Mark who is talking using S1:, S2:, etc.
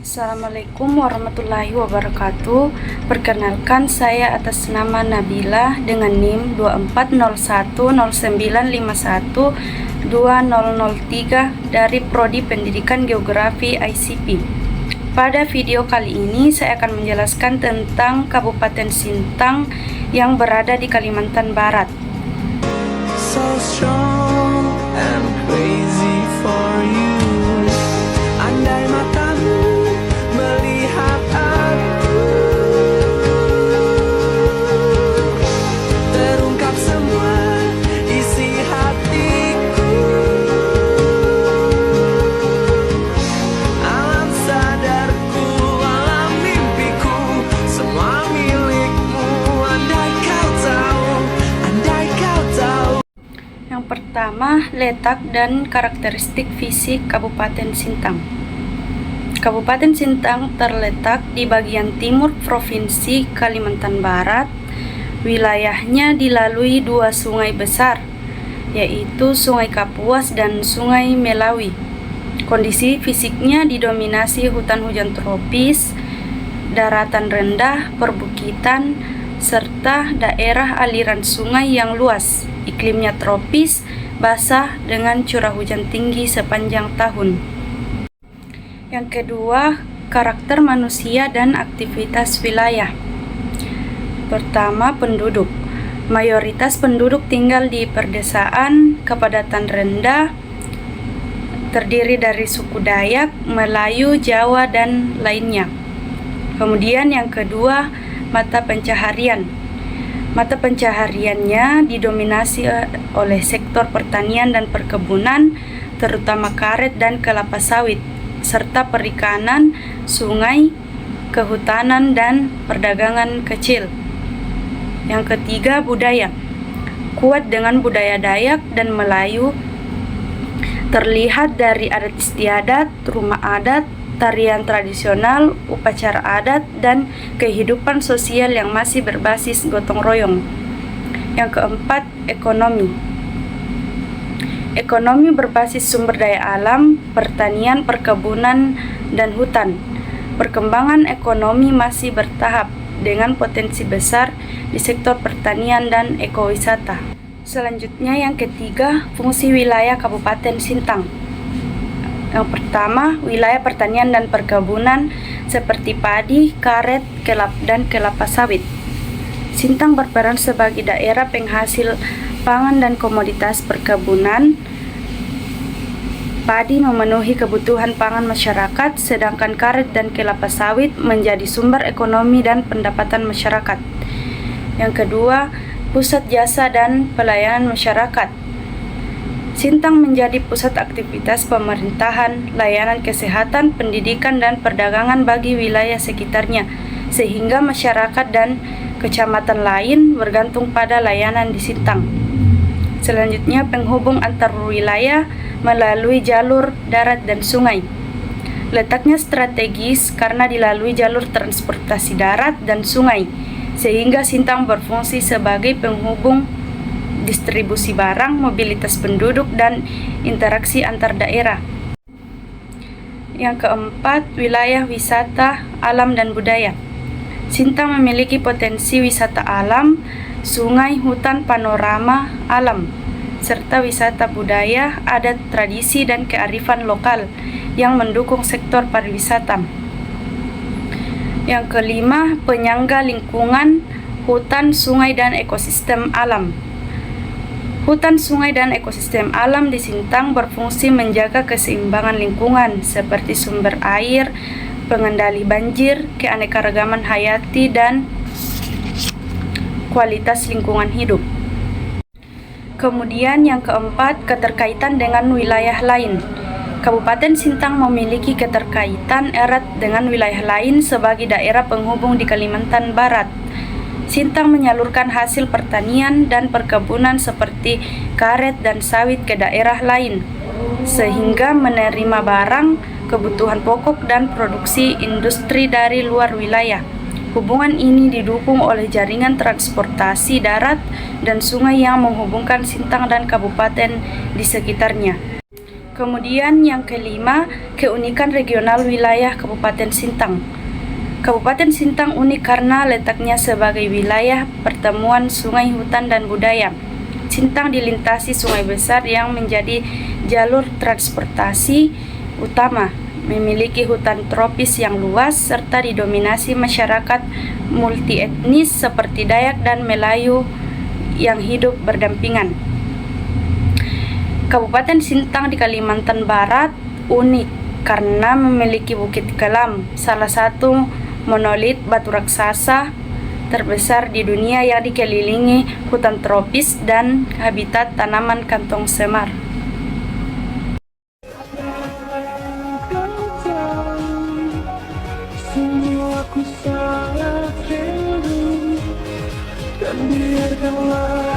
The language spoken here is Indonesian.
S1: Assalamualaikum warahmatullahi wabarakatuh. Perkenalkan, saya atas nama Nabila dengan NIM 240109512003 dari Prodi Pendidikan Geografi ICP. Pada video kali ini saya akan menjelaskan tentang Kabupaten Sintang yang berada di Kalimantan Barat.
S2: So strong and crazy for you. Andai matamu melihat aku, terungkap semua isi hatiku. Alam sadarku, alam mimpiku, semua milikmu. Andai kau tahu, andai kau tahu.
S1: Yang pertama, letak dan karakteristik fisik Kabupaten Sintang. Kabupaten Sintang terletak di bagian timur Provinsi Kalimantan Barat. Wilayahnya dilalui dua sungai besar, yaitu Sungai Kapuas dan Sungai Melawi. Kondisi fisiknya didominasi hutan hujan tropis, daratan rendah, perbukitan, serta daerah aliran sungai yang luas. Iklimnya tropis, basah dengan curah hujan tinggi sepanjang tahun. Yang kedua, karakter manusia dan aktivitas wilayah. Pertama, penduduk. Mayoritas penduduk tinggal di perdesaan, kepadatan rendah, terdiri dari suku Dayak, Melayu, Jawa, dan lainnya. Kemudian yang kedua, mata pencaharian. Mata pencahariannya didominasi oleh sektor pertanian dan perkebunan, terutama karet dan kelapa sawit, serta perikanan, sungai, kehutanan, dan perdagangan kecil. Yang ketiga, budaya. Kuat dengan budaya Dayak dan Melayu, terlihat dari adat istiadat, rumah adat, tarian tradisional, upacara adat, dan kehidupan sosial yang masih berbasis gotong royong. Yang keempat, ekonomi. Ekonomi berbasis sumber daya alam, pertanian, perkebunan, dan hutan. Perkembangan ekonomi masih bertahap dengan potensi besar di sektor pertanian dan ekowisata. Selanjutnya yang ketiga, fungsi wilayah Kabupaten Sintang. Yang pertama, wilayah pertanian dan perkebunan seperti padi, karet, dan kelapa sawit. Sintang berperan sebagai daerah penghasil pangan dan komoditas perkebunan. Padi memenuhi kebutuhan pangan masyarakat, sedangkan karet dan kelapa sawit menjadi sumber ekonomi dan pendapatan masyarakat. Yang kedua, pusat jasa dan pelayanan masyarakat. Sintang menjadi pusat aktivitas pemerintahan, layanan kesehatan, pendidikan, dan perdagangan bagi wilayah sekitarnya, sehingga masyarakat dan kecamatan lain bergantung pada layanan di Sintang. Selanjutnya, penghubung antar wilayah melalui jalur darat dan sungai. Letaknya strategis karena dilalui jalur transportasi darat dan sungai, sehingga Sintang berfungsi sebagai penghubung distribusi barang, mobilitas penduduk, dan interaksi antar daerah. Yang keempat, wilayah wisata, alam, dan budaya. Sintang memiliki potensi wisata alam, sungai, hutan, panorama alam, serta wisata budaya, adat, tradisi, dan kearifan lokal yang mendukung sektor pariwisata. Yang kelima, penyangga lingkungan, hutan, sungai, dan ekosistem alam. Hutan, sungai, dan ekosistem alam di Sintang berfungsi menjaga keseimbangan lingkungan seperti sumber air, pengendali banjir, keanekaragaman hayati, dan kualitas lingkungan hidup. Kemudian yang keempat, keterkaitan dengan wilayah lain. Kabupaten Sintang memiliki keterkaitan erat dengan wilayah lain sebagai daerah penghubung di Kalimantan Barat. Sintang menyalurkan hasil pertanian dan perkebunan seperti karet dan sawit ke daerah lain, sehingga menerima barang, kebutuhan pokok, dan produksi industri dari luar wilayah. Hubungan ini didukung oleh jaringan transportasi darat dan sungai yang menghubungkan Sintang dan kabupaten di sekitarnya. Kemudian yang kelima, keunikan regional wilayah Kabupaten Sintang. Kabupaten Sintang unik karena letaknya sebagai wilayah pertemuan sungai, hutan, dan budaya. Sintang dilintasi sungai besar yang menjadi jalur transportasi utama, memiliki hutan tropis yang luas, serta didominasi masyarakat multietnis seperti Dayak dan Melayu yang hidup berdampingan. Kabupaten Sintang di Kalimantan Barat unik karena memiliki Bukit Kelam, salah satu monolit batu raksasa terbesar di dunia yang dikelilingi hutan tropis dan habitat tanaman kantong semar.
S2: Sungguh aku sangat rindu, dan biarkanlah